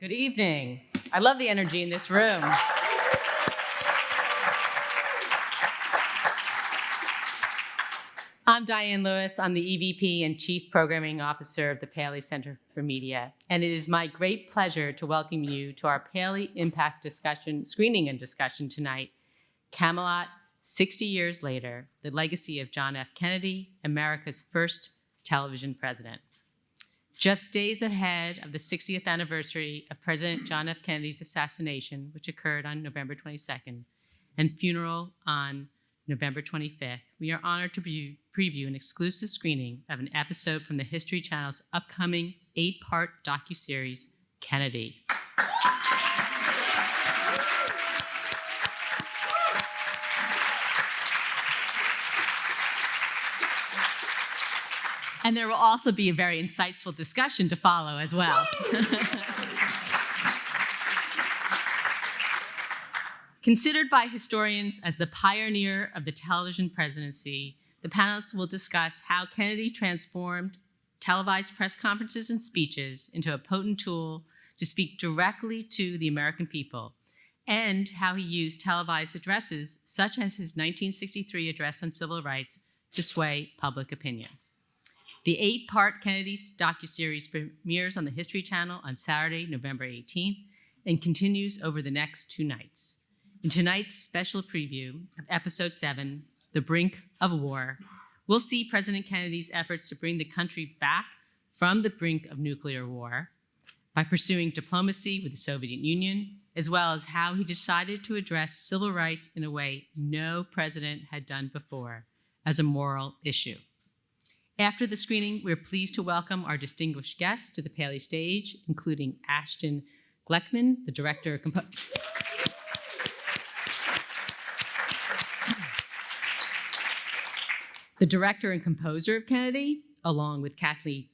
Good evening. I love the energy in this room. I'm Diane Lewis. I'm the EVP and Chief Programming Officer of the Paley Center for Media, and it is my great pleasure to welcome you to our PaleyImpact discussion, screening and discussion tonight, Camelot, 60 Years Later, the Legacy of John F. Kennedy, America's first television president. Just days ahead of the 60th anniversary of President John F. Kennedy's assassination, which occurred on November 22nd, and funeral on November 25th, we are honored to preview an exclusive screening of an episode from the History Channel's upcoming 8-part docuseries, Kennedy. And there will also be a very insightful discussion to follow as well. Considered by historians as the pioneer of the television presidency, the panelists will discuss how Kennedy transformed televised press conferences and speeches into a potent tool to speak directly to the American people, and how he used televised addresses, such as his 1963 address on civil rights, to sway public opinion. The 8-part Kennedy's docuseries premieres on the History Channel on Saturday, November 18th, and continues over the next 2 nights. In tonight's special preview of Episode 7, The Brink of War, we'll see President Kennedy's efforts to bring the country back from the brink of nuclear war by pursuing diplomacy with the Soviet Union, as well as how he decided to address civil rights in a way no president had done before, as a moral issue. After the screening, we're pleased to welcome our distinguished guests to the Paley stage, including Ashton Gleckman, the director and composer of Kennedy, along with Kathleen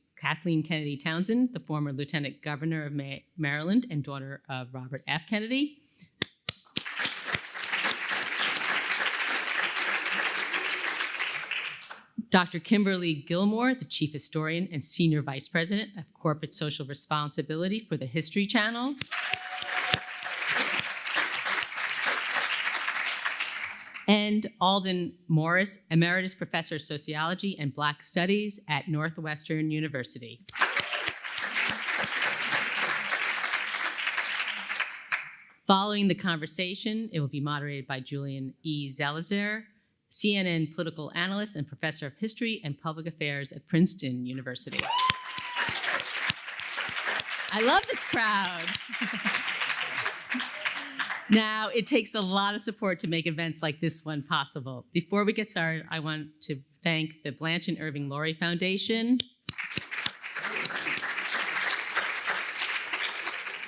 Kennedy Townsend, the former Lieutenant Governor of Maryland and daughter of Robert F. Kennedy. Dr. Kimberly Gilmore, the Chief Historian and Senior Vice President of Corporate Social Responsibility for the History Channel. And Alden Morris, Emeritus Professor of Sociology and Black Studies at Northwestern University. Following the conversation, it will be moderated by Julian E. Zelizer, CNN political analyst and professor of history and public affairs at Princeton University. I love this crowd. Now, it takes a lot of support to make events like this one possible. Before we get started, I want to thank the Blanche and Irving Laurie Foundation.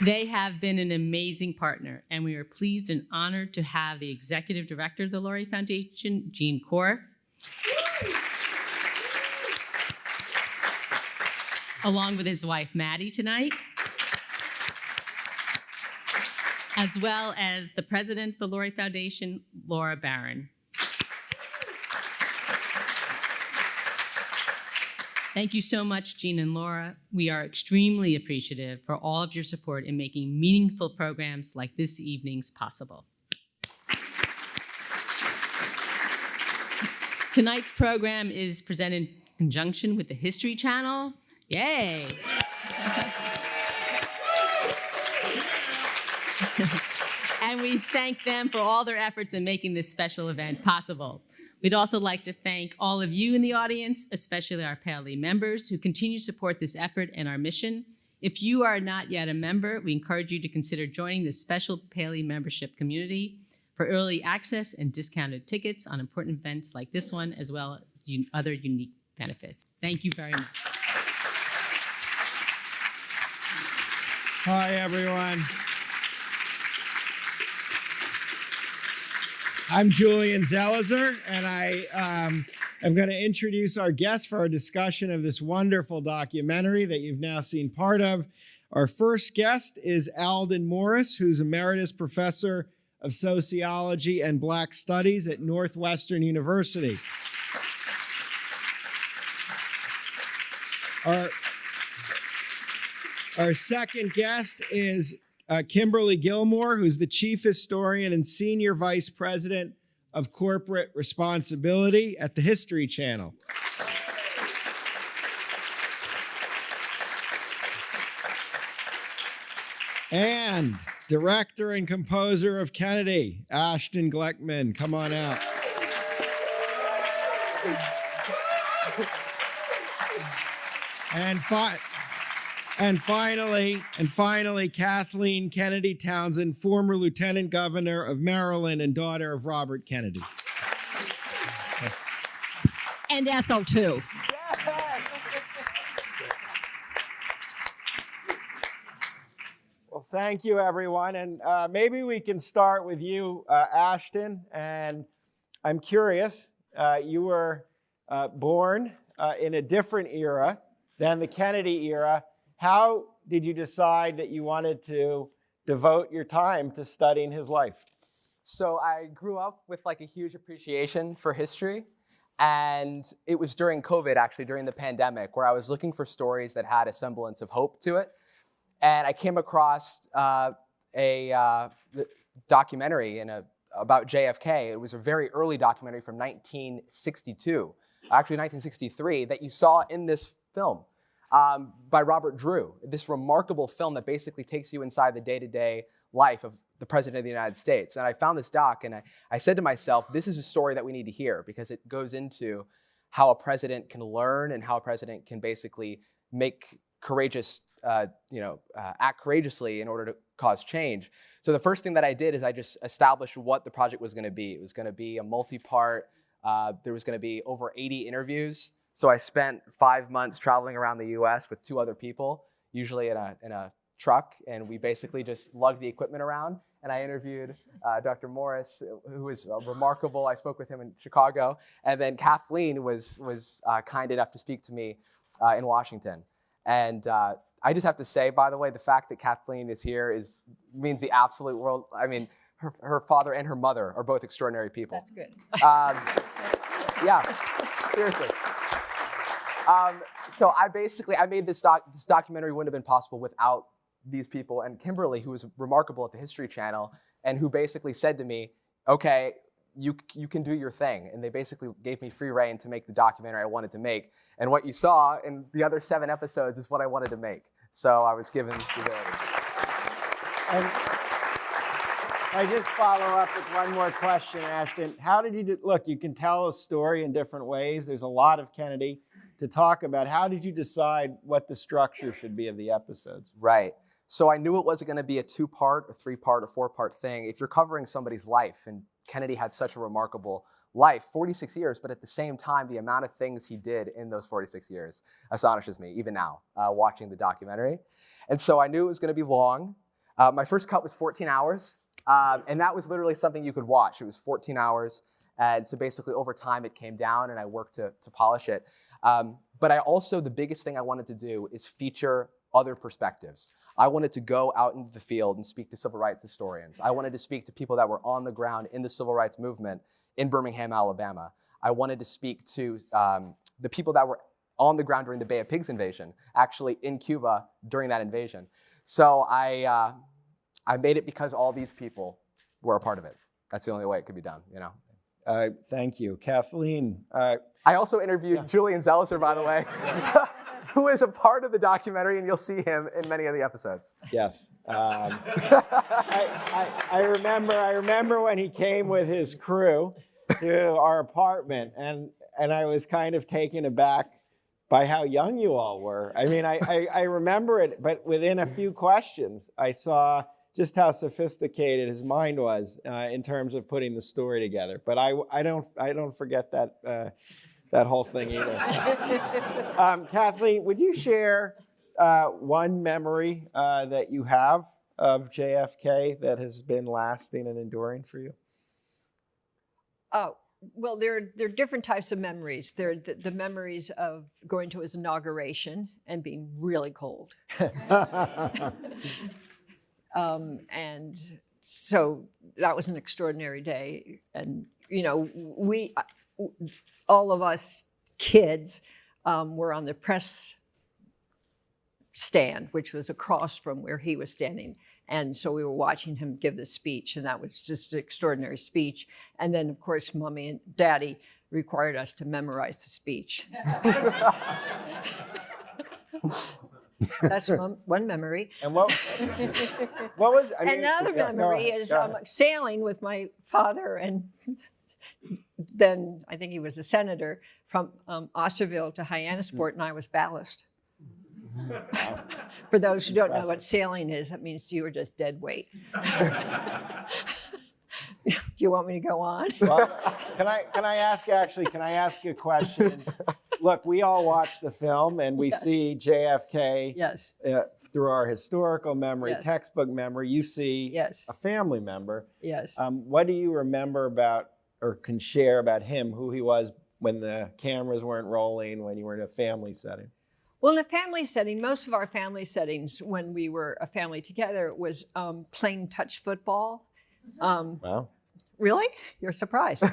They have been an amazing partner, and we are pleased and honored to have the executive director of the Laurie Foundation, Gene Korf, along with his wife, Maddie, tonight, as well as the president of the Laurie Foundation, Laura Barron. Thank you so much, Gene and Laura. We are extremely appreciative for all of your support in making meaningful programs like this evening's possible. Tonight's program is presented in conjunction with the History Channel. Yay! And we thank them for all their efforts in making this special event possible. We'd also like to thank all of you in the audience, especially our Paley members, who continue to support this effort and our mission. If you are not yet a member, we encourage you to consider joining this special Paley membership community for early access and discounted tickets on important events like this one, as well as other unique benefits. Thank you very much. Hi, everyone. I'm Julian Zelizer, and I am going to introduce our guests for our discussion of this wonderful documentary that you've now seen part of. Our first guest is Alden Morris, who's Emeritus Professor of Sociology and Black Studies at Northwestern University. Our second guest is Kimberly Gilmore, who's the Chief Historian and Senior Vice President of Corporate Responsibility at the History Channel. And Director and Composer of Kennedy, Ashton Gleckman. Come on out. And finally, Kathleen Kennedy Townsend, former Lieutenant Governor of Maryland and daughter of Robert Kennedy. And Ethel, too. Well, thank you, everyone. And maybe we can start with you, Ashton. And I'm curious, you were born in a different era than the Kennedy era. How did you decide that you wanted to devote your time to studying his life? So I grew up with like a huge appreciation for history. And it was during COVID, actually, during the pandemic, where I was looking for stories that had a semblance of hope to it. And I came across a documentary about JFK. It was a very early documentary from 1962, actually 1963, that you saw in this film by Robert Drew. This remarkable film that basically takes you inside the day-to-day life of the President of the United States. And I found this doc, and I said to myself, this is a story that we need to hear, because it goes into how a president can learn and how a president can basically make courageous act courageously in order to cause change. So the first thing that I did is I just established what the project was going to be. It was going to be a multi-part. There was going to be over 80 interviews. So I spent 5 months traveling around the U.S. with 2 other people, usually in a truck, and we basically just lugged the equipment around. And I interviewed Dr. Morris, who was remarkable. I spoke with him in Chicago, and then Kathleen was kind enough to speak to me in Washington. And I just have to say, by the way, the fact that Kathleen is here means the absolute world. I mean, her father and her mother are both extraordinary people. That's good. Yeah, seriously. So I made this documentary wouldn't have been possible without these people, and Kimberly, who was remarkable at the History Channel, and who basically said to me, okay, you can do your thing. And they basically gave me free rein to make the documentary I wanted to make. And what you saw in the other 7 episodes is what I wanted to make. So I was given the ability. And I just follow up with one more question, Ashton. How did you look, you can tell a story in different ways. There's a lot of Kennedy to talk about. How did you decide what the structure should be of the episodes? Right. So I knew it wasn't going to be a 2-part or 3-part or 4-part thing. If you're covering somebody's life, and Kennedy had such a remarkable life, 46 years, but at the same time, the amount of things he did in those 46 years astonishes me, even now, watching the documentary. And so I knew it was going to be long. My first cut was 14 hours, and that was literally something you could watch. It was 14 hours, and so basically over time it came down, and I worked to polish it. But the biggest thing I wanted to do is feature other perspectives. I wanted to go out into the field and speak to civil rights historians. I wanted to speak to people that were on the ground in the civil rights movement in Birmingham, Alabama. I wanted to speak to the people that were on the ground during the Bay of Pigs invasion, actually in Cuba during that invasion. So I made it because all these people were a part of it. That's the only way it could be done, you know. Thank you. Kathleen. I also interviewed Julian Zelizer, by the way, who is a part of the documentary, and you'll see him in many of the episodes. Yes. I remember when he came with his crew to our apartment, and I was kind of taken aback by how young you all were. I mean, I remember it, but within a few questions, I saw just how sophisticated his mind was in terms of putting the story together. But I don't forget that whole thing either. Kathleen, would you share one memory that you have of JFK that has been lasting and enduring for you? Well, there are different types of memories. There are the memories of going to his inauguration and being really cold. And so that was an extraordinary day. And, you know, all of us kids were on the press stand, which was across from where he was standing. And so we were watching him give the speech, and that was just an extraordinary speech. And then, of course, Mommy and Daddy required us to memorize the speech. That's one memory. And what was, I mean, Another yeah, memory is sailing with my father, and then I think he was a senator, from Osterville to Hyannisport, and I was ballast. For those who don't know what sailing is, that means you were just dead weight. Do you want me to go on? Well, can I ask a question? Look, we all watch the film and we see JFK Yes. Through our historical memory, Yes. textbook memory. You see Yes. a family member. Yes. What do you remember about or can share about him, who he was when the cameras weren't rolling, when you were in a family setting? Well, in a family setting, most of our family settings when we were a family together was playing touch football. Wow. Really? You're surprised.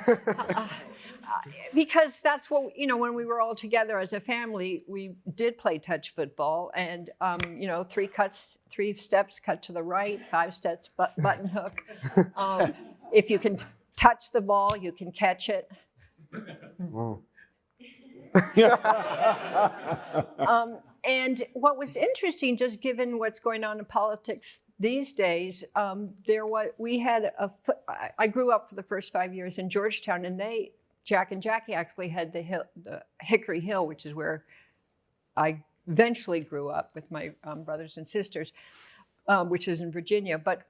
Because that's what, when we were all together as a family, we did play touch football, and, 3 steps, cut to the right, 5 steps, button hook. If you can touch the ball, you can catch it. And what was interesting, just given what's going on in politics these days, I grew up for the first 5 years in Georgetown, and Jack and Jackie actually had the Hickory Hill, which is where I eventually grew up with my brothers and sisters, which is in Virginia. But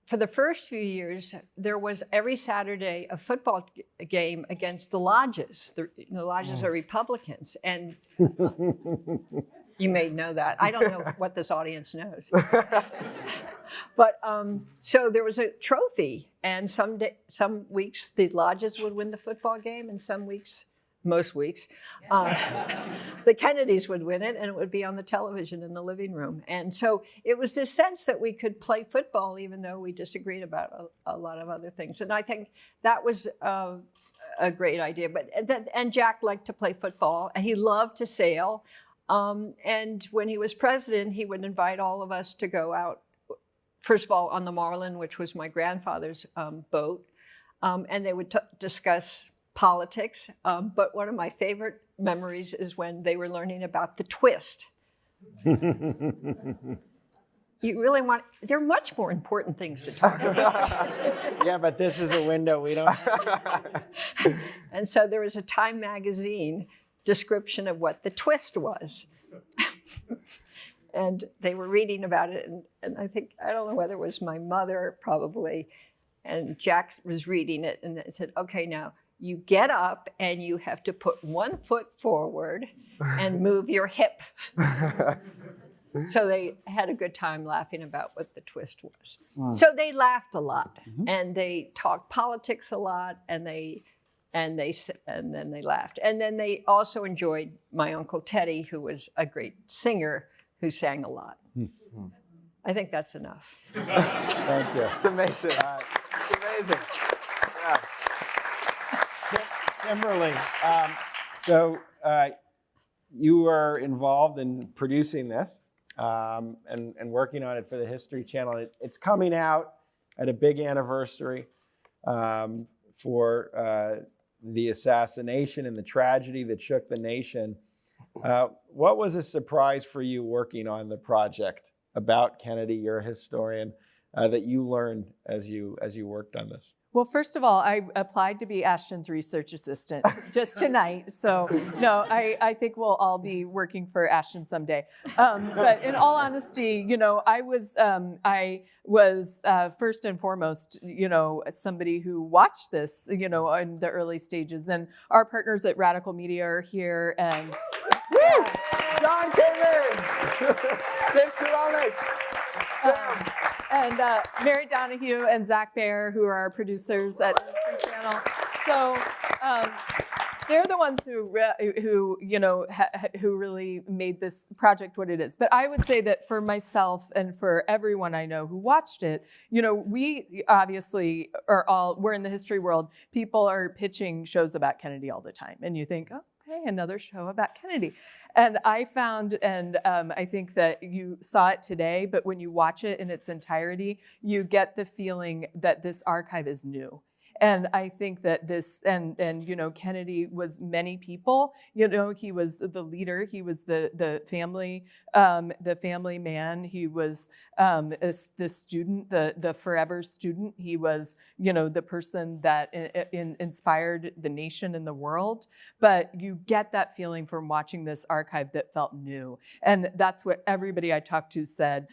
for the first few years, there was every Saturday a football game against the lodges. The lodges are Republicans, and you may know that. I don't know what this audience knows. But so there was a trophy, and some weeks the lodges would win the football game, and most weeks, the Kennedys would win it, and it would be on the television in the living room. And so it was this sense that we could play football even though we disagreed about a lot of other things. And I think that was a great idea. And Jack liked to play football, and he loved to sail. And when he was president, he would invite all of us to go out, first of all, on the Marlin, which was my grandfather's boat, and they would discuss politics, but one of my favorite memories is when they were learning about the twist. You really there are much more important things to talk about. Yeah, but this is a window we don't. And so there was a Time magazine description of what the twist was. And they were reading about it, and I don't know whether it was my mother, probably, and Jack was reading it, and it said, okay, now, you get up and you have to put 1 foot forward and move your hip. So they had a good time laughing about what the twist was. So they laughed a lot, and they talked politics a lot, and then they laughed. And then they also enjoyed my Uncle Teddy, who was a great singer, who sang a lot. I think that's enough. Thank you. It's amazing. It's amazing. Yeah. Kimberly, so you were involved in producing this and working on it for the History Channel. It's coming out at a big anniversary for the assassination and the tragedy that shook the nation. What was a surprise for you working on the project about Kennedy? You're a historian, that you learned as you worked on this. Well, first of all, I applied to be Ashton's research assistant just tonight. So no, I think we'll all be working for Ashton someday. But in all honesty, I was first and foremost, somebody who watched this, in the early stages. And our partners at Radical Media are here, and Woo! John came in. Thanks to Ronald. Sam. And Mary Donahue and Zach Baer, who are our producers at the History Channel. So they're the ones who really made this project what it is. But I would say that for myself and for everyone I know who watched it, we obviously we're in the history world. People are pitching shows about Kennedy all the time. And you think, oh, okay, another show about Kennedy. And I found, and I think that you saw it today, but when you watch it in its entirety, you get the feeling that this archive is new. And I think that this, and Kennedy was many people. He was the leader. He was the family man. He was the student, the forever student. He was, the person that inspired the nation and the world. But you get that feeling from watching this archive that felt new. And that's what everybody I talked to said.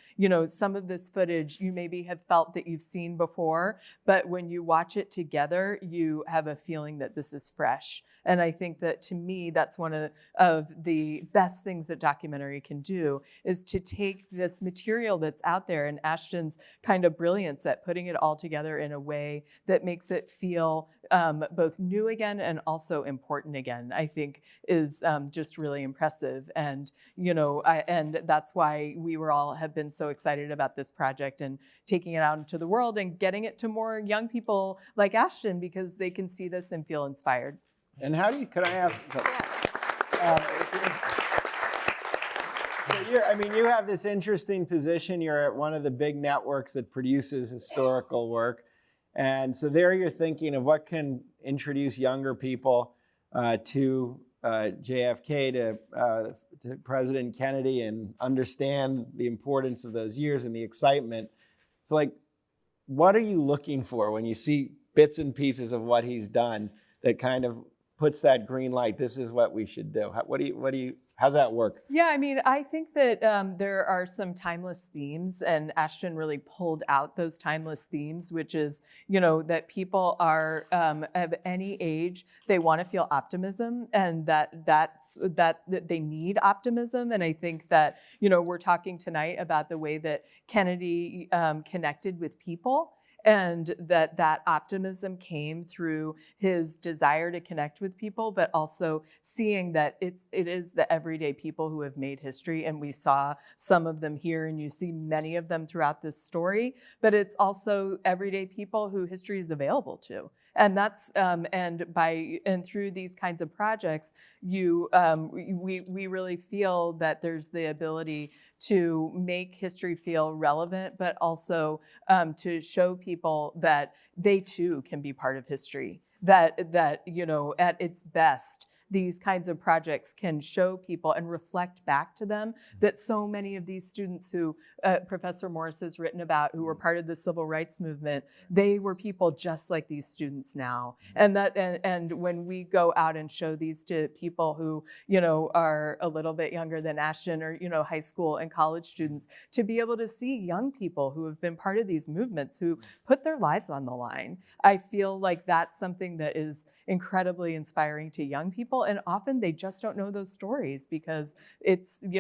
Some of this footage you maybe have felt that you've seen before, but when you watch it together, you have a feeling that this is fresh. And I think that, to me, that's one of the best things that documentary can do, is to take this material that's out there, and Ashton's kind of brilliance at putting it all together in a way that makes it feel both new again and also important again, I think is just really impressive. And, and that's why we have been so excited about this project and taking it out into the world and getting it to more young people like Ashton, because they can see this and feel inspired. And could I ask? So you have this interesting position. You're at one of the big networks that produces historical work. And so there you're thinking of what can introduce younger people to JFK, to President Kennedy, and understand the importance of those years and the excitement. So what are you looking for when you see bits and pieces of what he's done that kind of puts that green light? This is what we should do. How's that work? Yeah, I think that there are some timeless themes, and Ashton really pulled out those timeless themes, which is, that people are of any age, they want to feel optimism, and that they need optimism. And I think that, we're talking tonight about the way that Kennedy connected with people. And that optimism came through his desire to connect with people, but also seeing that it is the everyday people who have made history. And we saw some of them here, and you see many of them throughout this story, but it's also everyday people who history is available to. And that's and through these kinds of projects, we really feel that there's the ability to make history feel relevant, but also to show people that they too can be part of history. That at its best, these kinds of projects can show people and reflect back to them that so many of these students who Professor Morris has written about, who were part of the civil rights movement, they were people just like these students now. And when we go out and show these to people who, are a little bit younger than Ashton, or, high school and college students, to be able to see young people who have been part of these movements, who put their lives on the line, I feel like that's something that is incredibly inspiring to young people. And often they just don't know those stories because it's, they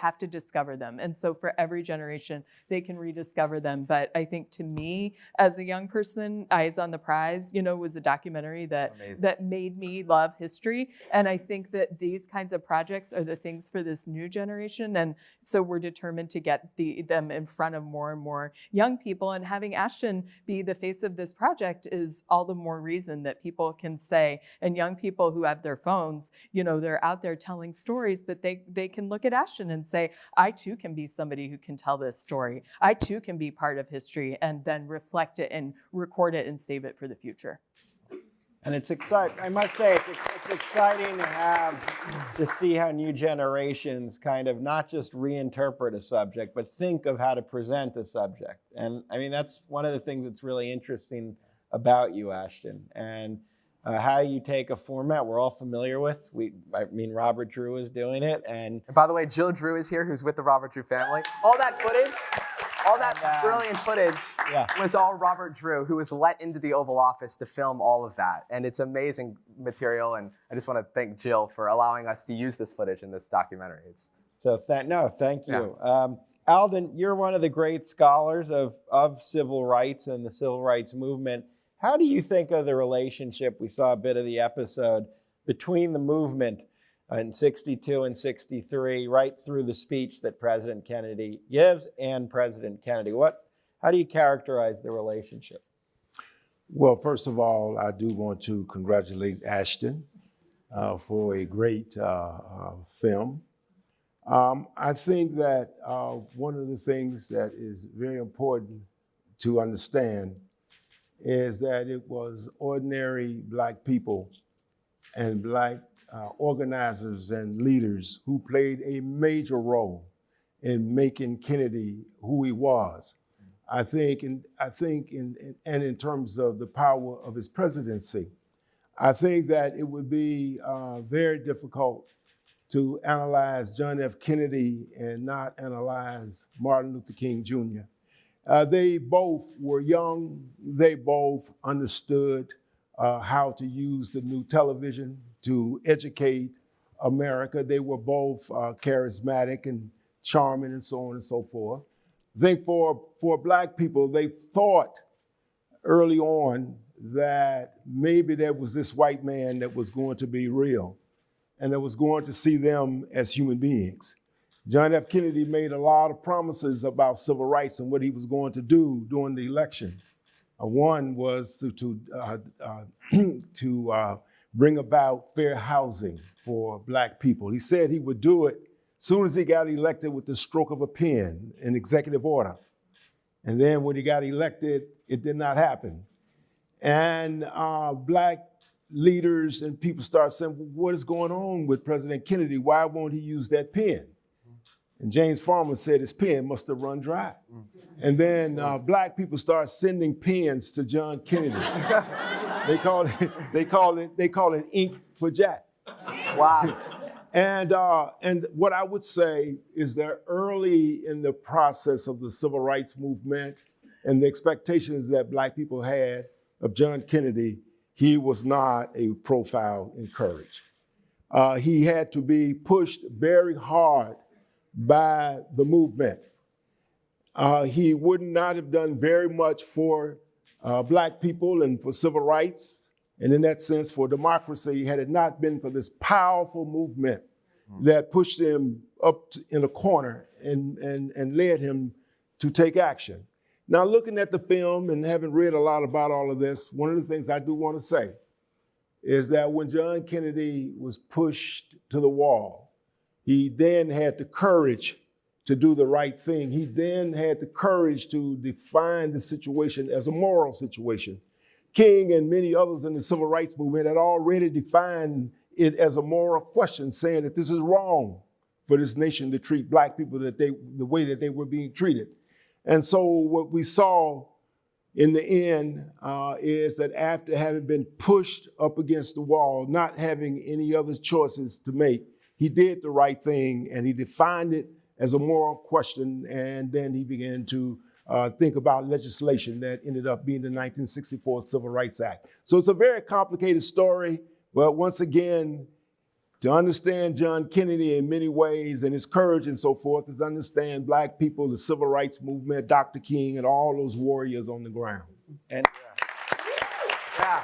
have to discover them. And so for every generation, they can rediscover them. But I think, to me, as a young person, Eyes on the Prize, was a documentary that made me love history. And I think that these kinds of projects are the things for this new generation. And so we're determined to get them in front of more and more young people. And having Ashton be the face of this project is all the more reason that people can say, and young people who have their phones, they're out there telling stories, but they can look at Ashton and say, I too can be somebody who can tell this story. I too can be part of history, and then reflect it and record it and save it for the future. And it's exciting. I must say, it's exciting to see how new generations kind of not just reinterpret a subject, but think of how to present a subject. And that's one of the things that's really interesting about you, Ashton, and how you take a format we're all familiar with. Robert Drew is doing it. And by the way, Jill Drew is here, who's with the Robert Drew family. All that brilliant footage was all Robert Drew, who was let into the Oval Office to film all of that. And it's amazing material. And I just want to thank Jill for allowing us to use this footage in this documentary. Thank you. Yeah. Alden, you're one of the great scholars of civil rights and the civil rights movement. How do you think of the relationship, we saw a bit of the episode, between the movement in 62 and 63, right through the speech that President Kennedy gives, and President Kennedy? How do you characterize the relationship? Well, first of all, I do want to congratulate Ashton for a great film. I think that one of the things that is very important to understand is that it was ordinary Black people and Black organizers and leaders who played a major role in making Kennedy who he was. I think in terms of the power of his presidency, I think that it would be very difficult to analyze John F. Kennedy and not analyze Martin Luther King Jr. They both were young. They both understood how to use the new television to educate America. They were both charismatic and charming and so on and so forth. I think for Black people, they thought early on that maybe there was this white man that was going to be real and that was going to see them as human beings. John F. Kennedy made a lot of promises about civil rights and what he was going to do during the election. One was to bring about fair housing for Black people. He said he would do it as soon as he got elected with the stroke of a pen, an executive order. And then when he got elected, it did not happen. And Black leaders and people start saying, well, what is going on with President Kennedy? Why won't he use that pen? And James Farmer said his pen must have run dry. And then Black people start sending pens to John Kennedy. They call it ink for Jack. Wow. And what I would say is that early in the process of the civil rights movement and the expectations that Black people had of John Kennedy, he was not a profile in courage. He had to be pushed very hard by the movement. He would not have done very much for Black people and for civil rights, and in that sense for democracy, had it not been for this powerful movement that pushed him up in a corner and led him to take action. Now, looking at the film and having read a lot about all of this, one of the things I do want to say is that when John Kennedy was pushed to the wall, he then had the courage to do the right thing. He then had the courage to define the situation as a moral situation. King and many others in the civil rights movement had already defined it as a moral question, saying that this is wrong for this nation to treat Black people the way that they were being treated. And so what we saw in the end is that after having been pushed up against the wall, not having any other choices to make, he did the right thing and he defined it as a moral question, and then he began to think about legislation that ended up being the 1964 Civil Rights Act. So it's a very complicated story, but once again, to understand John Kennedy in many ways and his courage and so forth is understand Black people, the civil rights movement, Dr. King, and all those warriors on the ground. And Yeah.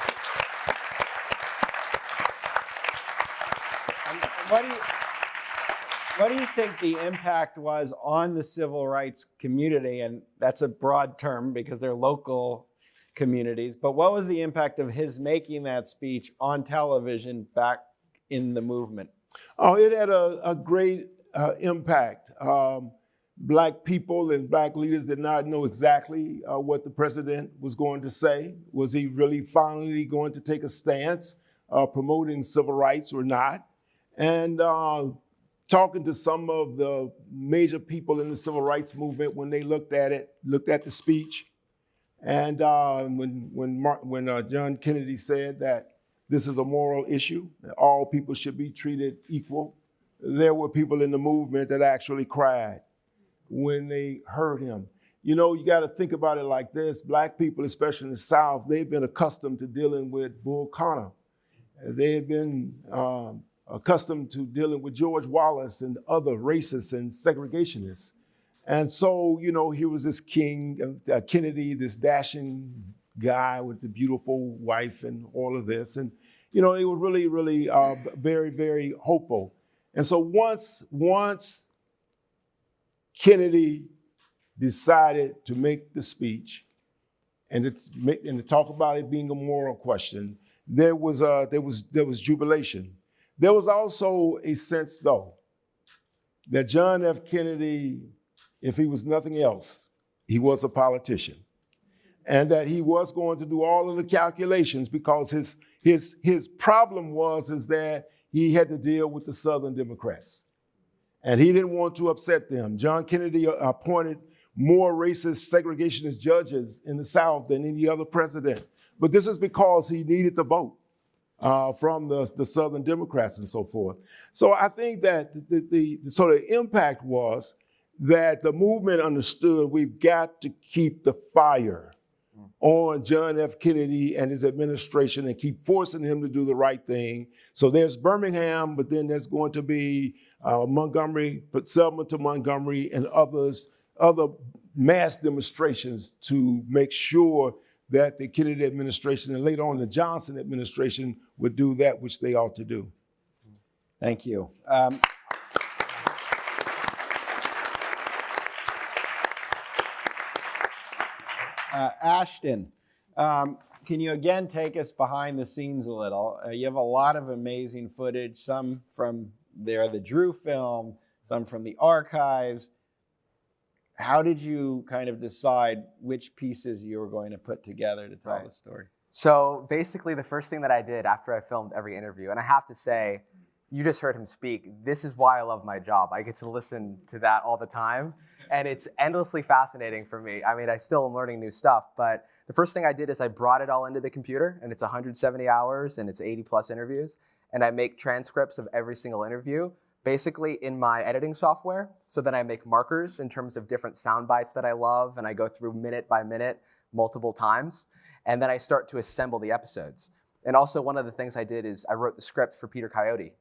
what do you think the impact was on the civil rights community? And that's a broad term because they're local communities. But what was the impact of his making that speech on television back in the movement? Oh, it had a great impact. Black people and Black leaders did not know exactly what the president was going to say. Was he really finally going to take a stance promoting civil rights or not? And talking to some of the major people in the civil rights movement when they looked at the speech, and when John Kennedy said that this is a moral issue, that all people should be treated equal, there were people in the movement that actually cried when they heard him. You know, you got to think about it like this. Black people, especially in the South, they've been accustomed to dealing with Bull Connor. They have been accustomed to dealing with George Wallace and other racists and segregationists. And so, you know, here was this King, Kennedy, this dashing guy with a beautiful wife and all of this. And, you know, it was really, really very, very hopeful. And so once Kennedy decided to make the speech and to talk about it being a moral question, there was jubilation. There was also a sense, though, that John F. Kennedy, if he was nothing else, he was a politician. And that he was going to do all of the calculations because his problem is that he had to deal with the Southern Democrats. And he didn't want to upset them. John Kennedy appointed more racist segregationist judges in the South than any other president. But this is because he needed the vote from the Southern Democrats and so forth. So I think that the impact was that the movement understood we've got to keep the fire on John F. Kennedy and his administration and keep forcing him to do the right thing. So there's Birmingham, but then there's going to be Montgomery, Selma to Montgomery, and other mass demonstrations to make sure that the Kennedy administration and later on the Johnson administration would do that which they ought to do. Thank you. Ashton, can you again take us behind the scenes a little? You have a lot of amazing footage, some from the Drew film, some from the archives. How did you kind of decide which pieces you were going to put together to tell the story? So basically the first thing that I did after I filmed every interview, and I have to say, you just heard him speak. This is why I love my job. I get to listen to that all the time, and it's endlessly fascinating for me. I mean, I still am learning new stuff, but the first thing I did is I brought it all into the computer, and it's 170 hours, and it's 80 plus interviews, and I make transcripts of every single interview, basically in my editing software. So then I make markers in terms of different sound bites that I love, and I go through minute by minute multiple times, and then I start to assemble the episodes. And also one of the things I did is I wrote the script for Peter Coyote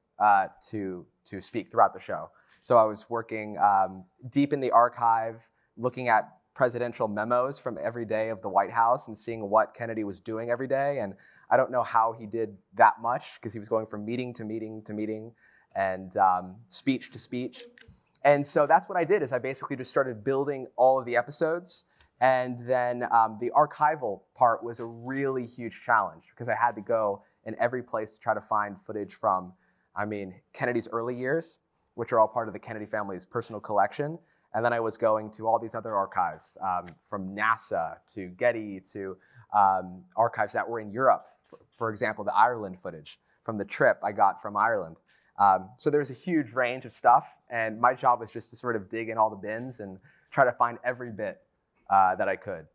to speak throughout the show. So I was working deep in the archive, looking at presidential memos from every day of the White House and seeing what Kennedy was doing every day. And I don't know how he did that much because he was going from meeting to meeting to meeting and speech to speech. And so that's what I did is I basically just started building all of the episodes. And then the archival part was a really huge challenge because I had to go in every place to try to find footage from, Kennedy's early years, which are all part of the Kennedy family's personal collection. And then I was going to all these other archives, from NASA to Getty to archives that were in Europe. For example, the Ireland footage from the trip I got from Ireland. So there's a huge range of stuff, and my job was just to sort of dig in all the bins and try to find every bit that I could.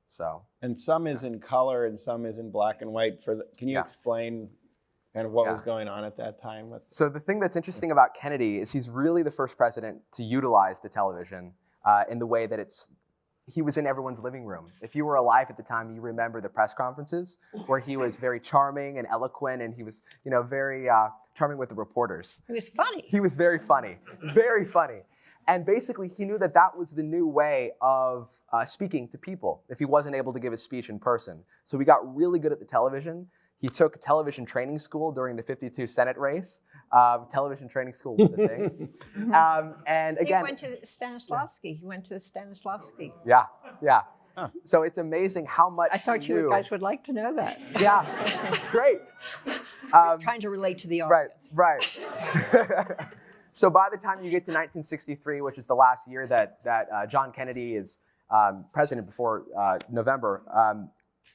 So. And some is in color and some is in black and white. Can you explain kind of what was going on at that time? So the thing that's interesting about Kennedy is he's really the first president to utilize the television in the way that he was in everyone's living room. If you were alive at the time, you remember the press conferences where he was very charming and eloquent, and he was, very charming with the reporters. He was funny. He was very funny, very funny. And basically, he knew that that was the new way of speaking to people if he wasn't able to give a speech in person. So he got really good at the television. He took television training school during the 52 Senate race. Television training school was a thing. And again, he went to Stanislavski. He went to Stanislavski. Yeah. Huh. So it's amazing how much I thought you guys would like to know that. Yeah, it's great. Trying to relate to the audience. Right. So by the time you get to 1963, which is the last year that John Kennedy is president before November,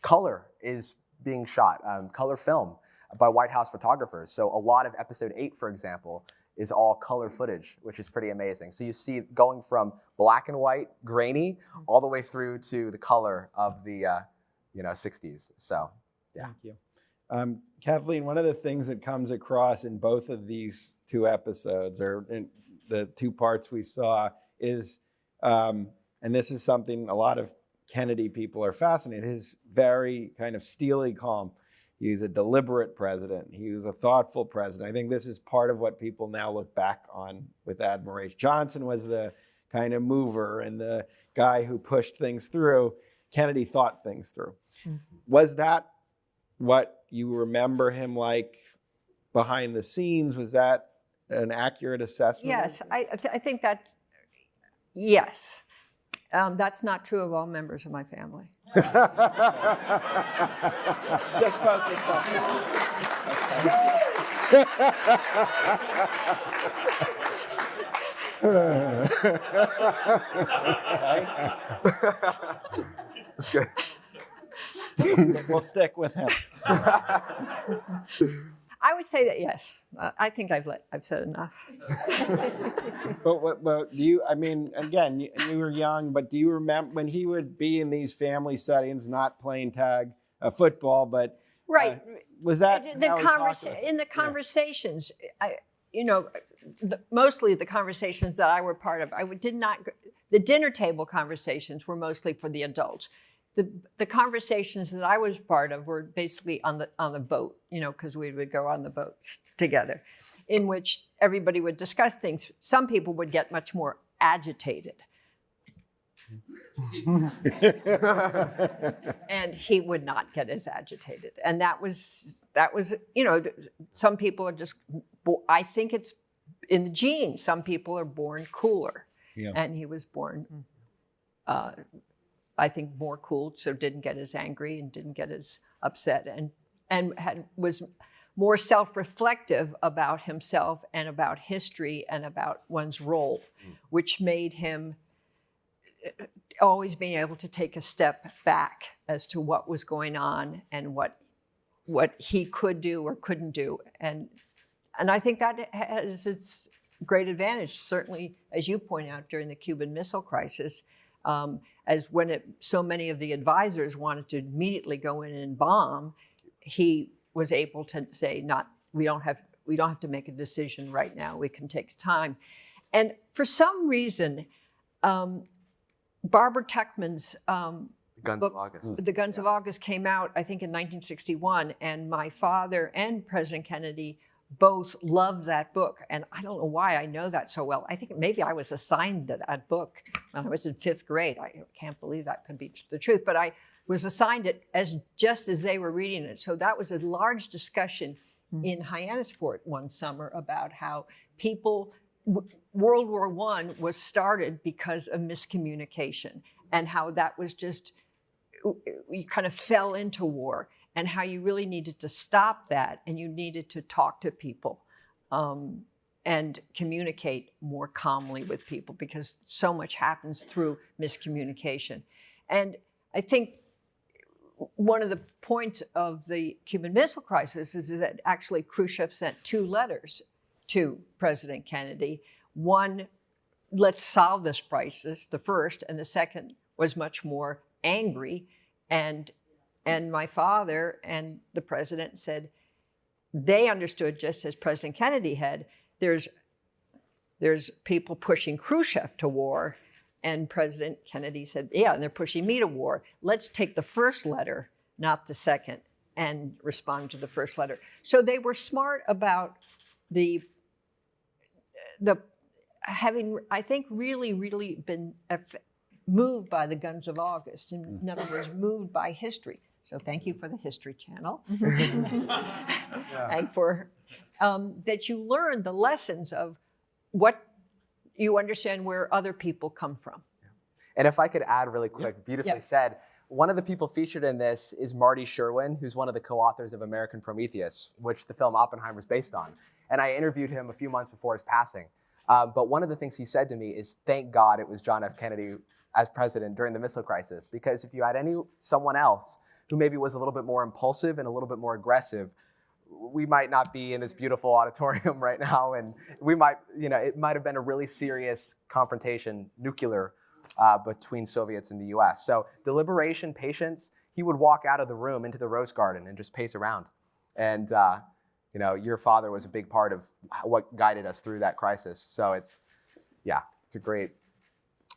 color is being shot, color film by White House photographers. So a lot of episode 8, for example, is all color footage, which is pretty amazing. So you see going from black and white, grainy, all the way through to the color of the 60s. So, yeah. Thank you. Kathleen, one of the things that comes across in both of these two episodes, or in the two parts we saw, is, and this is something a lot of Kennedy people are fascinated, his very kind of steely calm. He's a deliberate president. He was a thoughtful president. I think this is part of what people now look back on with admiration. Johnson was the kind of mover and the guy who pushed things through. Kennedy thought things through. Mm-hmm. Was that what you remember him like behind the scenes? Was that an accurate assessment? Yes, I think that, yes. That's not true of all members of my family. Just focused on That's good. We'll stick with him. I would say that yes. I think I've said enough. But do you? I mean, again, you were young, but do you remember when he would be in these family settings, not playing tag football, but Right. Was that the how he talked about it? in the conversations? Mostly the conversations that I were part of. The dinner table conversations were mostly for the adults. The conversations that I was part of were basically on the boat, because we would go on the boats together, in which everybody would discuss things. Some people would get much more agitated. And he would not get as agitated. And that was, some people are just, I think it's in the genes. Some people are born cooler. Yeah. And he was born, I think, more cool, so didn't get as angry and didn't get as upset, and was more self-reflective about himself and about history and about one's role, which made him always being able to take a step back as to what was going on and what he could do or couldn't do. And I think that has its great advantage, certainly, as you point out, during the Cuban Missile Crisis, as when so many of the advisors wanted to immediately go in and bomb, he was able to say, we don't have to make a decision right now. We can take time. And for some reason, Barbara Tuchman's book, The Guns of August, came out, I think, in 1961, and my father and President Kennedy both loved that book. And I don't know why I know that so well. I think maybe I was assigned that book when I was in 5th grade. I can't believe that could be the truth, but I was assigned it just as they were reading it. So that was a large discussion in Hyannisport one summer about how World War I was started because of miscommunication, and how that was just, you kind of fell into war, and how you really needed to stop that, and you needed to talk to people and communicate more calmly with people, because so much happens through miscommunication. And I think one of the points of the Cuban Missile Crisis is that actually Khrushchev sent 2 letters to President Kennedy. One, let's solve this crisis, the first, and the second was much more angry. And my father and the president said they understood, just as President Kennedy had, there's people pushing Khrushchev to war. And President Kennedy said, yeah, and they're pushing me to war. Let's take the first letter, not the second, and respond to the first letter. So they were smart about the having, I think, really been moved by the Guns of August. In other words, moved by history. So thank you for the History Channel. And for that you learn the lessons of what you understand where other people come from. And if I could add really quick, beautifully said, one of the people featured in this is Marty Sherwin, who's one of the co-authors of American Prometheus, which the film Oppenheimer is based on. And I interviewed him a few months before his passing. But one of the things he said to me is, thank God it was John F. Kennedy as president during the missile crisis, because if you had someone else who maybe was a little bit more impulsive and a little bit more aggressive, we might not be in this beautiful auditorium right now, and we might, it might have been a really serious confrontation, nuclear, between Soviets and the US. So deliberation, patience, he would walk out of the room into the Rose Garden and just pace around. And your father was a big part of what guided us through that crisis. So it's a great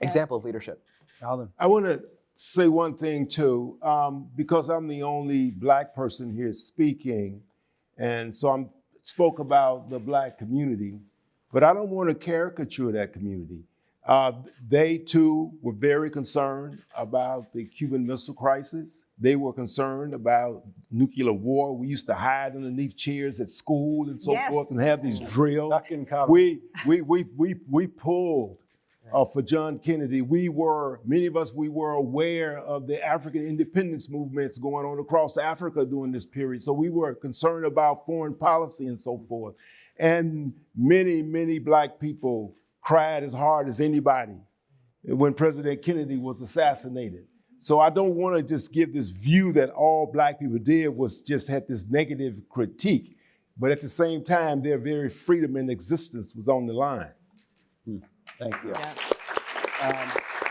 example of leadership. Alden. I want to say one thing too, because I'm the only Black person here speaking, and so I spoke about the Black community, but I don't want to caricature that community. They too were very concerned about the Cuban Missile Crisis. They were concerned about nuclear war. We used to hide underneath chairs at school and so forth and have these drills. Duck and cover. We pulled for John Kennedy, many of us were aware of the African independence movements going on across Africa during this period. So we were concerned about foreign policy and so forth. And many Black people cried as hard as anybody when President Kennedy was assassinated. So I don't want to just give this view that all Black people did was just had this negative critique, but at the same time, their very freedom and existence was on the line. Thank you. Yeah.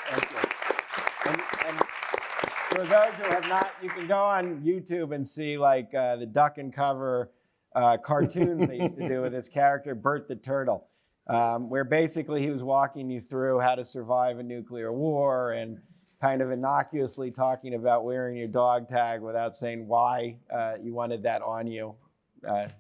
Thank you. And for those who have not, you can go on YouTube and see like the duck and cover cartoons they used to do with this character, Bert the Turtle, where basically he was walking you through how to survive a nuclear war and kind of innocuously talking about wearing your dog tag without saying why you wanted that on you,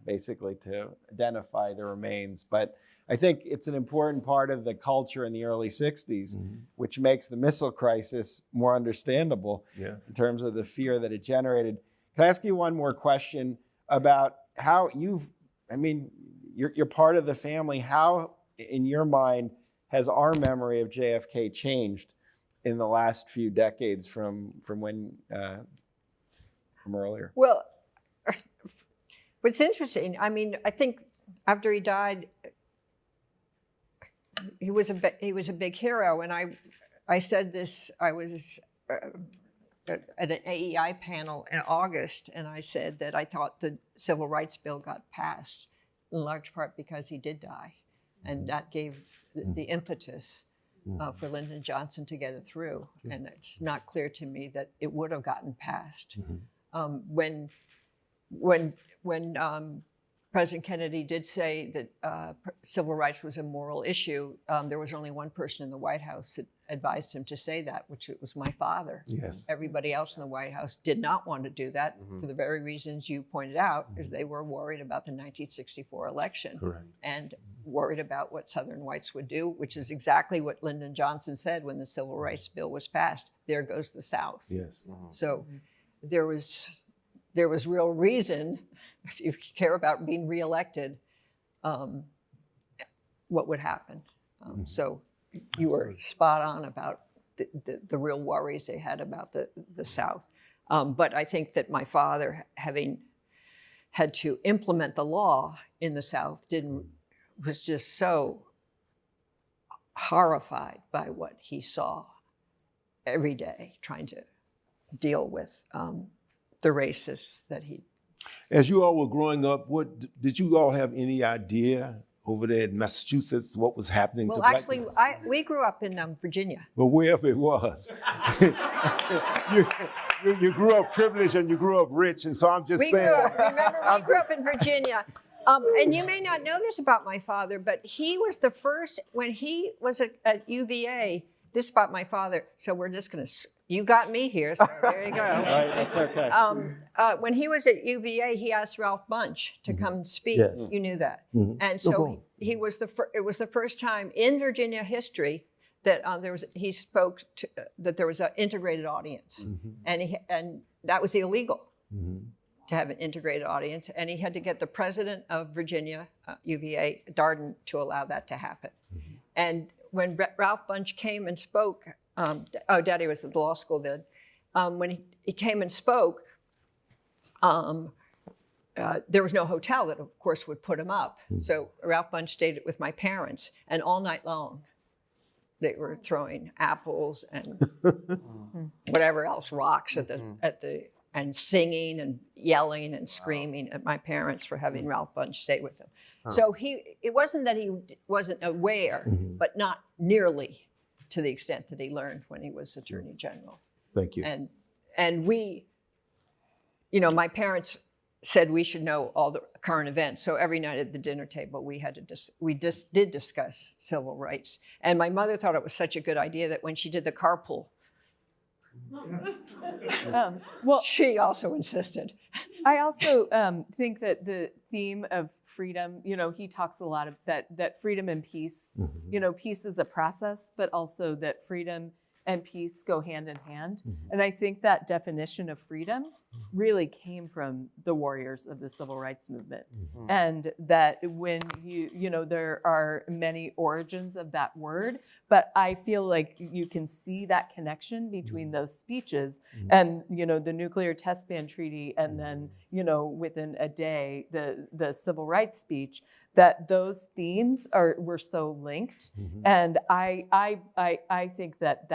basically to identify the remains. But I think it's an important part of the culture in the early 60s, which makes the missile crisis more understandable in terms of the fear that it generated. Can I ask you one more question about how you're part of the family. How, in your mind, has our memory of JFK changed in the last few decades from earlier? Well, what's interesting, I think after he died, he was a big hero, and I said this. I was at an AEI panel in August, and I said that I thought the Civil Rights Bill got passed in large part because he did die, and that gave the impetus for Lyndon Johnson to get it through. And it's not clear to me that it would have gotten passed. When President Kennedy did say that civil rights was a moral issue, there was only one person in the White House that advised him to say that, which was my father. Yes. Everybody else in the White House did not want to do that for the very reasons you pointed out, is they were worried about the 1964 election. Correct. And worried about what Southern whites would do, which is exactly what Lyndon Johnson said when the Civil Rights Bill was passed. There goes the South. Yes. So there was real reason, if you care about being reelected, what would happen. So you were spot on about the real worries they had about the South. But I think that my father, having had to implement the law in the South, was just so horrified by what he saw every day, trying to deal with the racists that he. As you all were growing up, did you all have any idea over there in Massachusetts what was happening to Black people? We grew up in Virginia. But wherever it was, you grew up privileged and you grew up rich, and so I'm just saying. We grew up in Virginia. And you may not know this about my father, but he was the first, when he was at UVA, this about my father, so we're just going to, you got me here, so there you go. Right, that's okay. When he was at UVA, he asked Ralph Bunche to come speak. Yes. You knew that. And so it was the first time in Virginia history that he spoke to, that there was an integrated audience. And that was illegal. To have an integrated audience, and he had to get the president of Virginia, UVA, Darden, to allow that to happen. And when Ralph Bunche came and spoke, Daddy was at the law school then, when he came and spoke, there was no hotel that, of course, would put him up. So Ralph Bunche stayed with my parents, and all night long, they were throwing apples and whatever else, rocks at the and singing and yelling and screaming at my parents for having Ralph Bunche stay with them. So it wasn't that he wasn't aware, but not nearly to the extent that he learned when he was Attorney General. Thank you. And we, my parents said we should know all the current events. So every night at the dinner table, we did discuss civil rights. And my mother thought it was such a good idea that when she did the carpool, she also insisted. I also think that the theme of freedom, he talks a lot of that freedom and peace, peace is a process, but also that freedom and peace go hand in hand. And I think that definition of freedom really came from the warriors of the civil rights movement. And that when there are many origins of that word, but I feel like you can see that connection between those speeches and, the nuclear test ban treaty, and then, within a day, the civil rights speech, that those themes were so linked. And I think that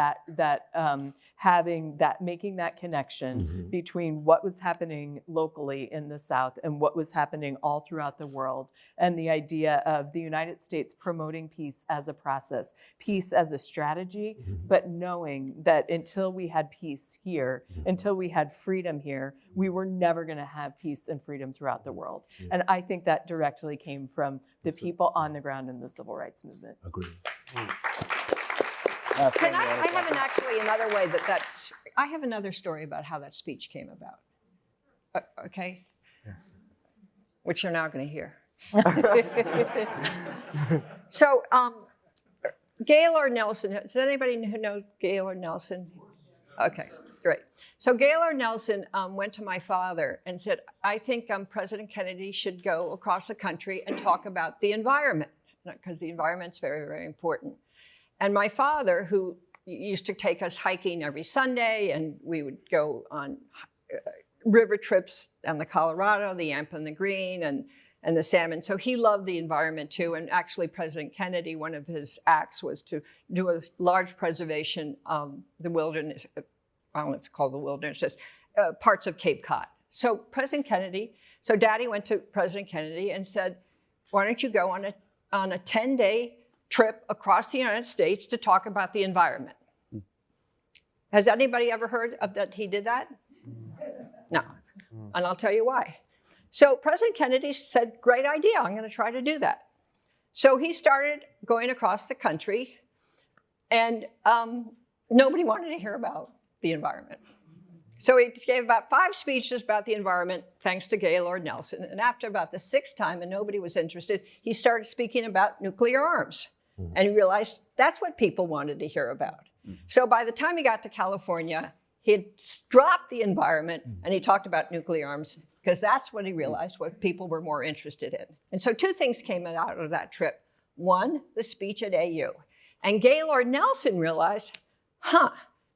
making that connection between what was happening locally in the South and what was happening all throughout the world, and the idea of the United States promoting peace as a process, peace as a strategy, but knowing that until we had peace here, until we had freedom here, we were never going to have peace and freedom throughout the world. And I think that directly came from the people on the ground in the civil rights movement. Agreed. Can I have another way I have another story about how that speech came about. Okay? Which you're now going to hear. So, Gaylord Nelson, does anybody who know Gaylord Nelson? Okay, great. So Gaylord Nelson went to my father and said, I think President Kennedy should go across the country and talk about the environment, because the environment's very, very important. And my father, who used to take us hiking every Sunday, and we would go on river trips on the Colorado, the Yampa and the Green, and the salmon. So he loved the environment too. And actually President Kennedy, one of his acts was to do a large preservation of the wilderness, I don't know if it's called the wilderness, just parts of Cape Cod. So Daddy went to President Kennedy and said, why don't you go on a 10-day trip across the United States to talk about the environment? Has anybody ever heard of that he did that? No. And I'll tell you why. So President Kennedy said, great idea, I'm going to try to do that. So he started going across the country, and nobody wanted to hear about the environment. So he gave about 5 speeches about the environment, thanks to Gaylord Nelson. And after about the 6th time, and nobody was interested, he started speaking about nuclear arms. And he realized that's what people wanted to hear about. So by the time he got to California, he had dropped the environment, and he talked about nuclear arms, because that's what he realized what people were more interested in. And so 2 things came out of that trip. 1, the speech at AU. And Gaylord Nelson realized,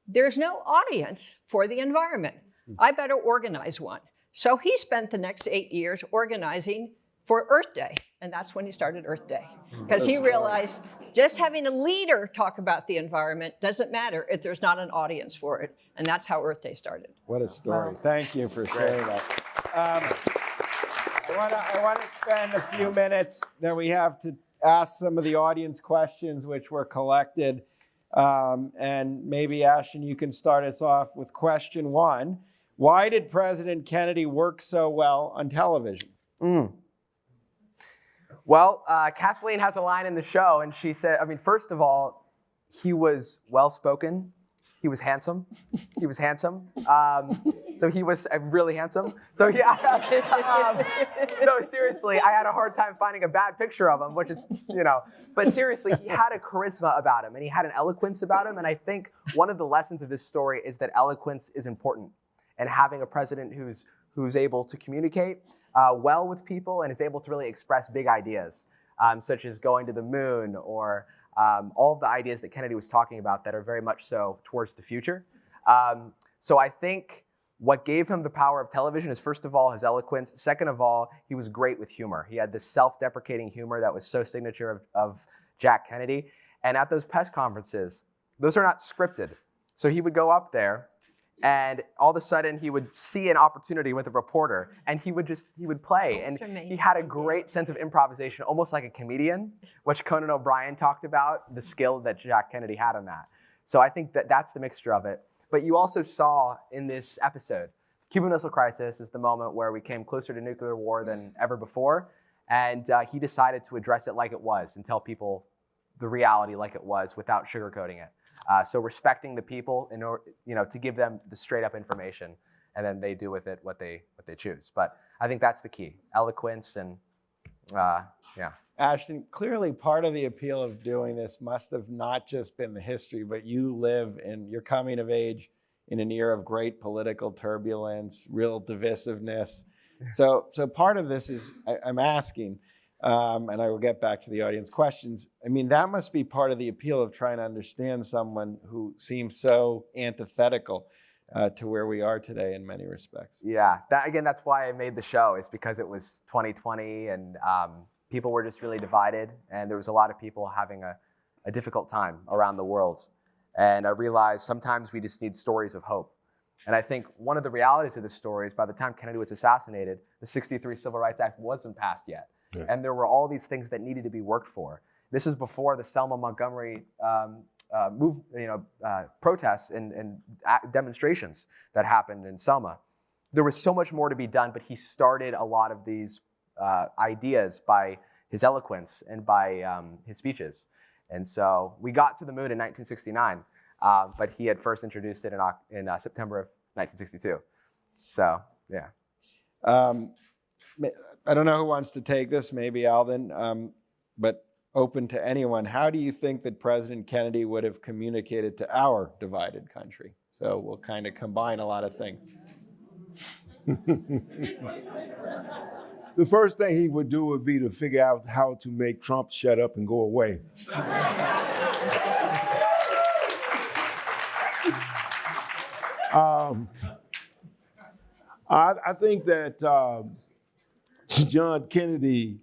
there's no audience for the environment. I better organize one. So he spent the next 8 years organizing for Earth Day. And that's when he started Earth Day. Because he realized just having a leader talk about the environment doesn't matter if there's not an audience for it. And that's how Earth Day started. What a story. Thank you for sharing that. I want to spend a few minutes that we have to ask some of the audience questions which were collected. And maybe, Ashton, you can start us off with question 1. Why did President Kennedy work so well on television? Well, Kathleen has a line in the show, and she said, first of all, he was well-spoken. He was handsome. He was handsome. So he was really handsome. So yeah. No, seriously, I had a hard time finding a bad picture of him, which is, But seriously, he had a charisma about him, and he had an eloquence about him. And I think one of the lessons of this story is that eloquence is important. And having a president who's able to communicate well with people and is able to really express big ideas, such as going to the moon or all of the ideas that Kennedy was talking about that are very much so towards the future. So I think what gave him the power of television is, first of all, his eloquence. Second of all, he was great with humor. He had this self-deprecating humor that was so signature of Jack Kennedy. And at those press conferences, those are not scripted. So he would go up there, and all of a sudden he would see an opportunity with a reporter, and he would play. And he had a great sense of improvisation, almost like a comedian, which Conan O'Brien talked about, the skill that Jack Kennedy had on that. So I think that's the mixture of it. But you also saw in this episode, Cuban Missile Crisis is the moment where we came closer to nuclear war than ever before. And he decided to address it like it was and tell people the reality like it was without sugarcoating it. So respecting the people in order, to give them the straight up information, and then they do with it what they choose. But I think that's the key: eloquence and yeah. Ashton, clearly part of the appeal of doing this must have not just been the history, but you live and you're coming of age in an era of great political turbulence, real divisiveness. So part of this is, I'm asking, and I will get back to the audience questions. I mean, that must be part of the appeal of trying to understand someone who seems so antithetical to where we are today in many respects. Yeah, that's why I made the show. It's because it was 2020 and people were just really divided, and there was a lot of people having a difficult time around the world. And I realized sometimes we just need stories of hope. And I think one of the realities of this story is by the time Kennedy was assassinated, the 1963 Civil Rights Act wasn't passed yet. Yeah. And there were all these things that needed to be worked for. This is before the Selma Montgomery protests and demonstrations that happened in Selma. There was so much more to be done, but he started a lot of these ideas by his eloquence and by his speeches. And so we got to the moon in 1969, but he had first introduced it in September of 1962. So, yeah. I don't know who wants to take this, maybe Alvin, but open to anyone. How do you think that President Kennedy would have communicated to our divided country? So we'll kind of combine a lot of things. The first thing he would do would be to figure out how to make Trump shut up and go away. I think that John Kennedy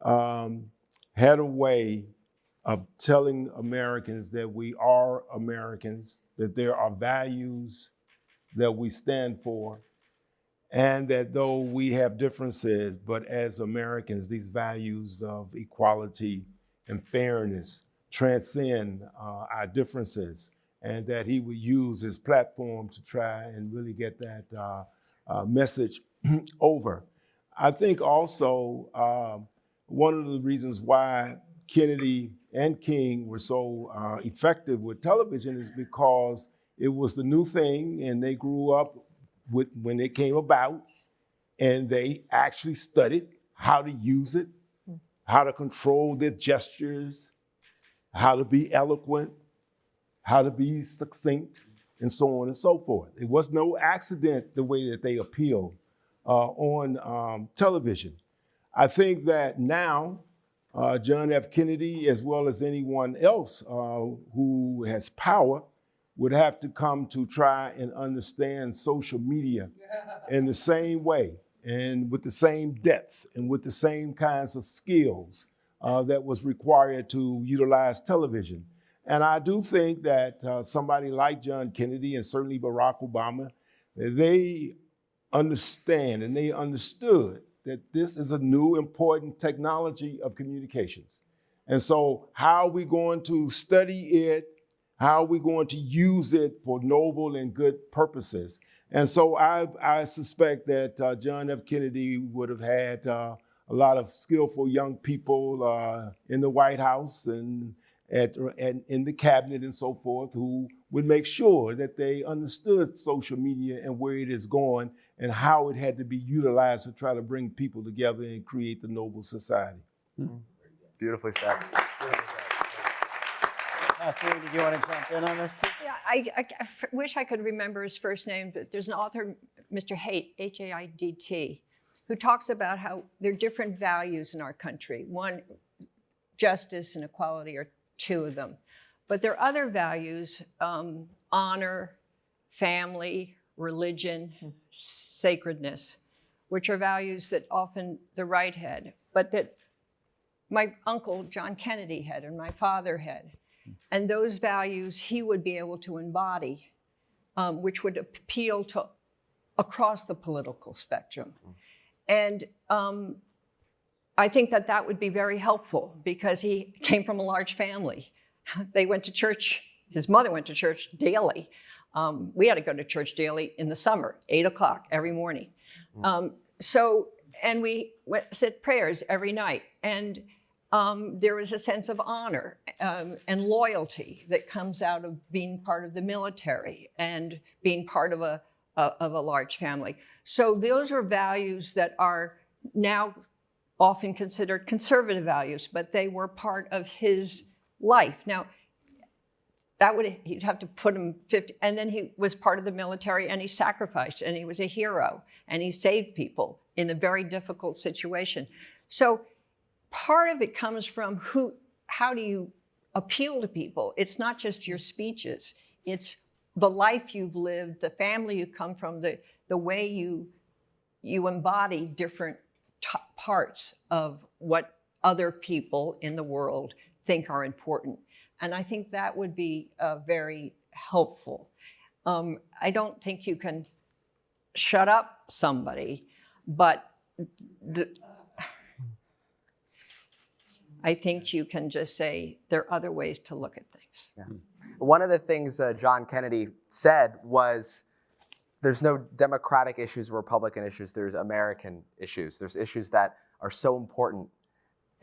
had a way of telling Americans that we are Americans, that there are values that we stand for, and that though we have differences, but as Americans, these values of equality and fairness transcend our differences, and that he would use his platform to try and really get that message over. I think also one of the reasons why Kennedy and King were so effective with television is because it was the new thing, and they grew up when it came about, and they actually studied how to use it, how to control their gestures, how to be eloquent, how to be succinct, and so on and so forth. It was no accident the way that they appealed on television. I think that now, John F. Kennedy, as well as anyone else who has power, would have to come to try and understand social media in the same way and with the same depth and with the same kinds of skills that was required to utilize television. And I do think that somebody like John Kennedy and certainly Barack Obama, they understand and they understood that this is a new important technology of communications. And so how are we going to study it? How are we going to use it for noble and good purposes? And so I suspect that John F. Kennedy would have had a lot of skillful young people in the White House and in the cabinet and so forth who would make sure that they understood social media and where it is going and how it had to be utilized to try to bring people together and create the noble society. Mm-hmm. Beautifully said. Laurie, did you want to jump in on this too? Yeah, I wish I could remember his first name, but there's an author, Mr. Haidt, H-A-I-D-T, who talks about how there are different values in our country. One, justice and equality are two of them. But there are other values, honor, family, religion, sacredness, which are values that often the right had, but that my uncle John Kennedy had and my father had. And those values he would be able to embody, which would appeal to across the political spectrum. And I think that that would be very helpful because he came from a large family. They went to church, his mother went to church daily. We had to go to church daily in the summer, 8 o'clock every morning. And we said prayers every night. And there was a sense of honor and loyalty that comes out of being part of the military and being part of a large family. So those are values that are now often considered conservative values, but they were part of his life. Now, he'd have to put him 50, and then he was part of the military, and he sacrificed, and he was a hero, and he saved people in a very difficult situation. So part of it comes from how do you appeal to people? It's not just your speeches, it's the life you've lived, the family you come from, the way you embody different parts of what other people in the world think are important. And I think that would be very helpful. I don't think you can shut up somebody, but I think you can just say there are other ways to look at things. Yeah. One of the things John Kennedy said was, there's no democratic issues or Republican issues, there's American issues. There's issues that are so important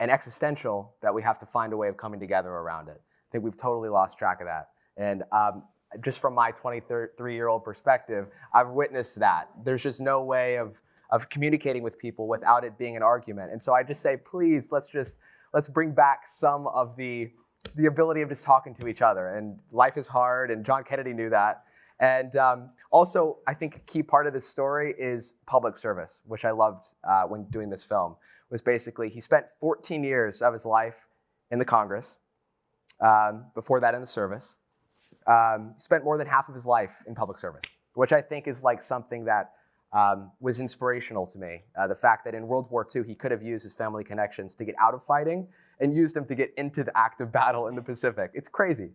and existential that we have to find a way of coming together around it. I think we've totally lost track of that. And just from my 23-year-old perspective, I've witnessed that. There's just no way of communicating with people without it being an argument. And so I just say, please, let's bring back some of the ability of just talking to each other. And life is hard, and John Kennedy knew that. And also, I think a key part of this story is public service, which I loved when doing this film, was basically he spent 14 years of his life in the Congress, before that in the service. He spent more than half of his life in public service, which I think is like something that was inspirational to me. The fact that in World War II, he could have used his family connections to get out of fighting and used them to get into the active battle in the Pacific. It's crazy.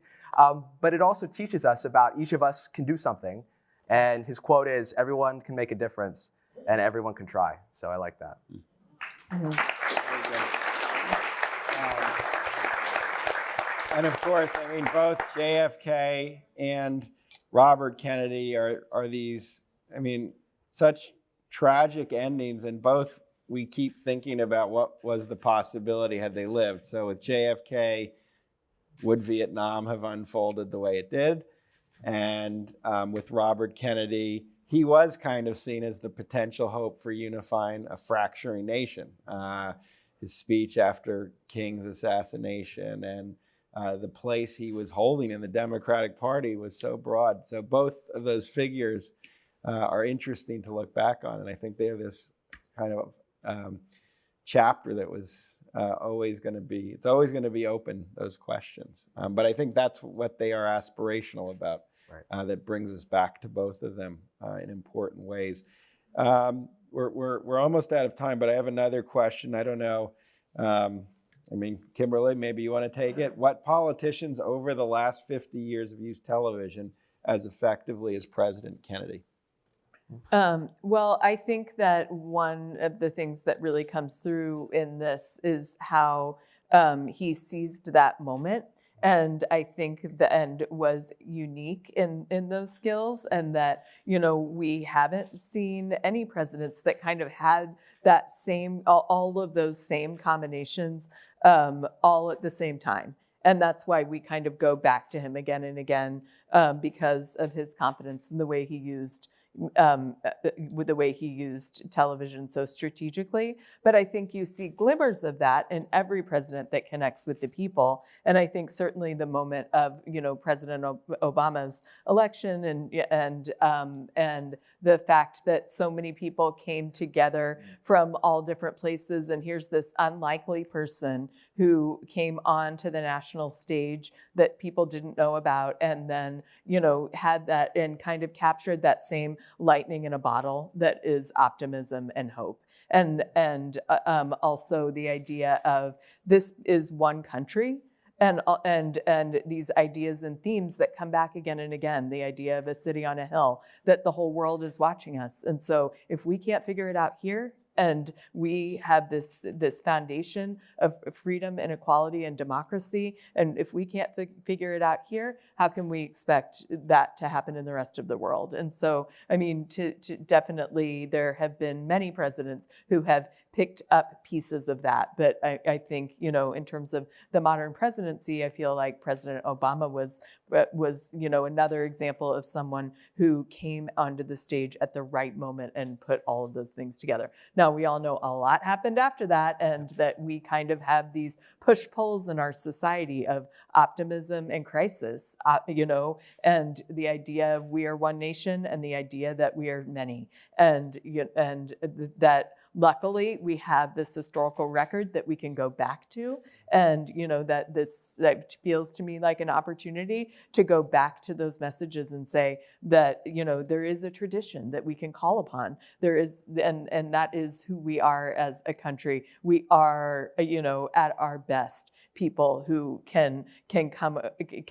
But it also teaches us about each of us can do something. And his quote is, everyone can make a difference and everyone can try. So I like that. And of course, I mean, both JFK and Robert Kennedy are these, I mean, such tragic endings, and both we keep thinking about what was the possibility had they lived. So with JFK, would Vietnam have unfolded the way it did? And with Robert Kennedy, he was kind of seen as the potential hope for unifying a fracturing nation. His speech after King's assassination and the place he was holding in the Democratic Party was so broad. So both of those figures are interesting to look back on. And I think they have this kind of chapter that was always going to be open, those questions. But I think that's what they are aspirational about. Right. That brings us back to both of them in important ways. We're almost out of time, but I have another question. I don't know. I mean, Kimberly, maybe you want to take it. What politicians over the last 50 years have used television as effectively as President Kennedy? Well, I think that one of the things that really comes through in this is how he seized that moment. And I think the end was unique in those skills, and that, you know, we haven't seen any presidents that kind of had that same, all of those same combinations all at the same time. And that's why we kind of go back to him again and again, because of his confidence in the way he used with the way he used television so strategically. But I think you see glimmers of that in every president that connects with the people. And I think certainly the moment of, you know, President Obama's election and the fact that so many people came together from all different places, and here's this unlikely person who came on to the national stage that people didn't know about, and then, you know, had that and kind of captured that same lightning in a bottle that is optimism and hope. And also the idea of this is one country, and these ideas and themes that come back again and again, the idea of a city on a hill, that the whole world is watching us. And so if we can't figure it out here, and we have this foundation of freedom and equality and democracy, and if we can't figure it out here, how can we expect that to happen in the rest of the world? And so, I mean, to definitely, there have been many presidents who have picked up pieces of that. But I think, you know, in terms of the modern presidency, I feel like President Obama was, you know, another example of someone who came onto the stage at the right moment and put all of those things together. Now, we all know a lot happened after that, and that we kind of have these push-pulls in our society of optimism and crisis, you know, and the idea of we are one nation and the idea that we are many. And that luckily we have this historical record that we can go back to. And, you know, that feels to me like an opportunity to go back to those messages and say that, you know, there is a tradition that we can call upon. There is, and that is who we are as a country. We are, you know, at our best, people who can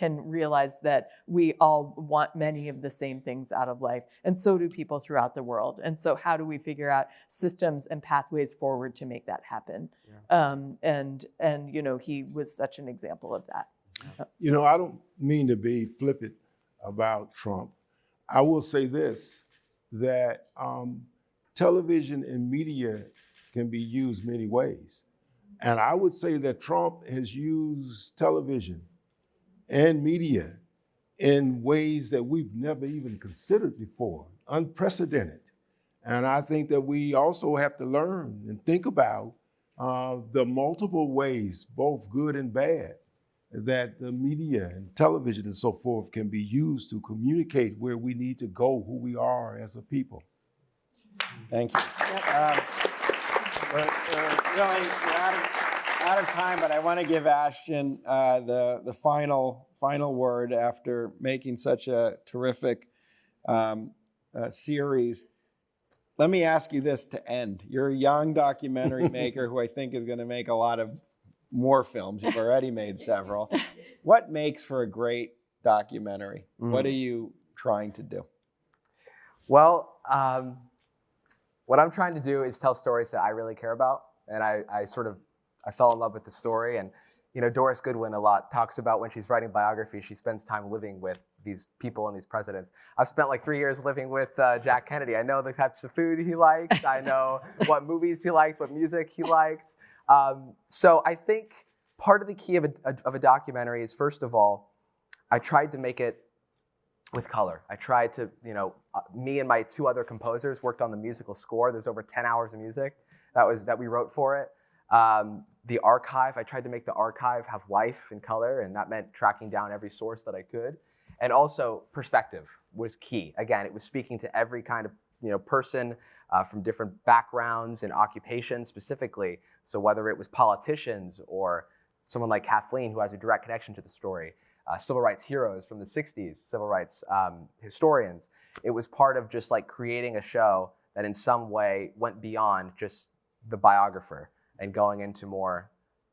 realize that we all want many of the same things out of life, and so do people throughout the world. And so how do we figure out systems and pathways forward to make that happen? Yeah. And you know, he was such an example of that. You know, I don't mean to be flippant about Trump. I will say this, that television and media can be used many ways. And I would say that Trump has used television and media in ways that we've never even considered before, unprecedented. And I think that we also have to learn and think about the multiple ways, both good and bad, that the media and television and so forth can be used to communicate where we need to go, who we are as a people. Thank you. We're out of time, but I want to give Ashton the final word after making such a terrific series. Let me ask you this to end. You're a young documentary maker who I think is going to make a lot of more films. You've already made several. What makes for a great documentary? What are you trying to do? Well, what I'm trying to do is tell stories that I really care about. And I fell in love with the story. And, you know, Doris Goodwin a lot talks about when she's writing biography, she spends time living with these people and these presidents. I've spent like 3 years living with Jack Kennedy. I know the types of food he liked. I know what movies he liked, what music he liked. So I think part of the key of a documentary is, first of all, I tried to make it with color. I tried to, you know, me and my two other composers worked on the musical score. There's over 10 hours of music that we wrote for it. The archive, I tried to make the archive have life and color, and that meant tracking down every source that I could. And also perspective was key. Again, it was speaking to every kind of, you know, person from different backgrounds and occupations specifically. So whether it was politicians or someone like Kathleen, who has a direct connection to the story, civil rights heroes from the 60s, civil rights historians, it was part of just like creating a show that in some way went beyond just the biographer and going into more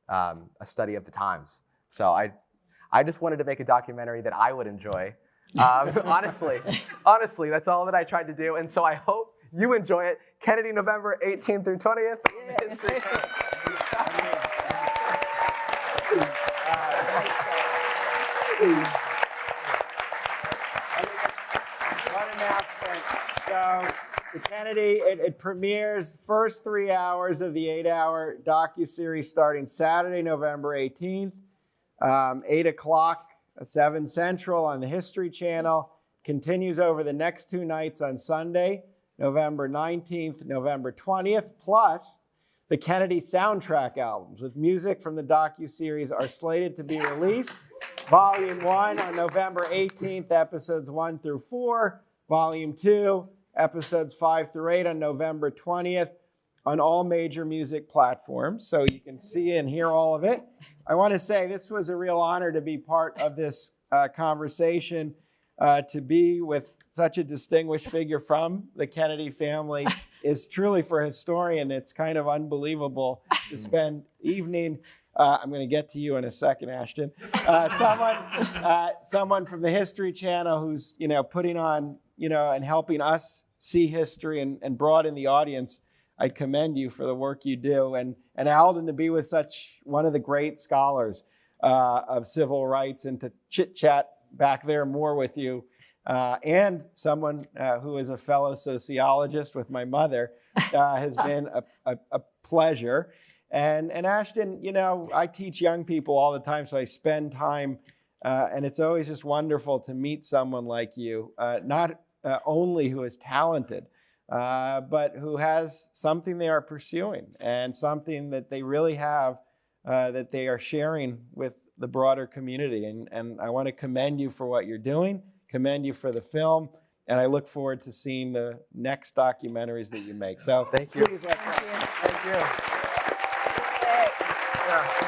a study of the times. So I just wanted to make a documentary that I would enjoy. Honestly, that's all that I tried to do. And so I hope you enjoy it. Kennedy, November 18th through 20th. One announcement. So the Kennedy, it premieres the first 3 hours of the 8-hour docuseries starting Saturday, November 18th, 8 o'clock, 7 Central on the History Channel. Continues over the next 2 nights on Sunday, November 19th, November 20th, plus the Kennedy soundtrack albums with music from the docuseries are slated to be released. Volume 1 on November 18th, episodes 1 through 4. Volume 2, episodes 5 through 8 on November 20th on all major music platforms. So you can see and hear all of it. I want to say this was a real honor to be part of this conversation, to be with such a distinguished figure from the Kennedy family is truly, for a historian, it's kind of unbelievable to spend evening. I'm going to get to you in a second, Ashton. Someone from the History Channel who's, you know, putting on, you know, and helping us see history and broaden the audience. I commend you for the work you do. And Alden, to be with such one of the great scholars of civil rights and to chit-chat back there more with you, and someone who is a fellow sociologist with my mother, has been a pleasure. And Ashton, you know, I teach young people all the time, so I spend time, and it's always just wonderful to meet someone like you, not only who is talented, but who has something they are pursuing and something that they really have that they are sharing with the broader community. And I want to commend you for what you're doing, commend you for the film, and I look forward to seeing the next documentaries that you make. So Thank you. Please let's Thank you. Yeah.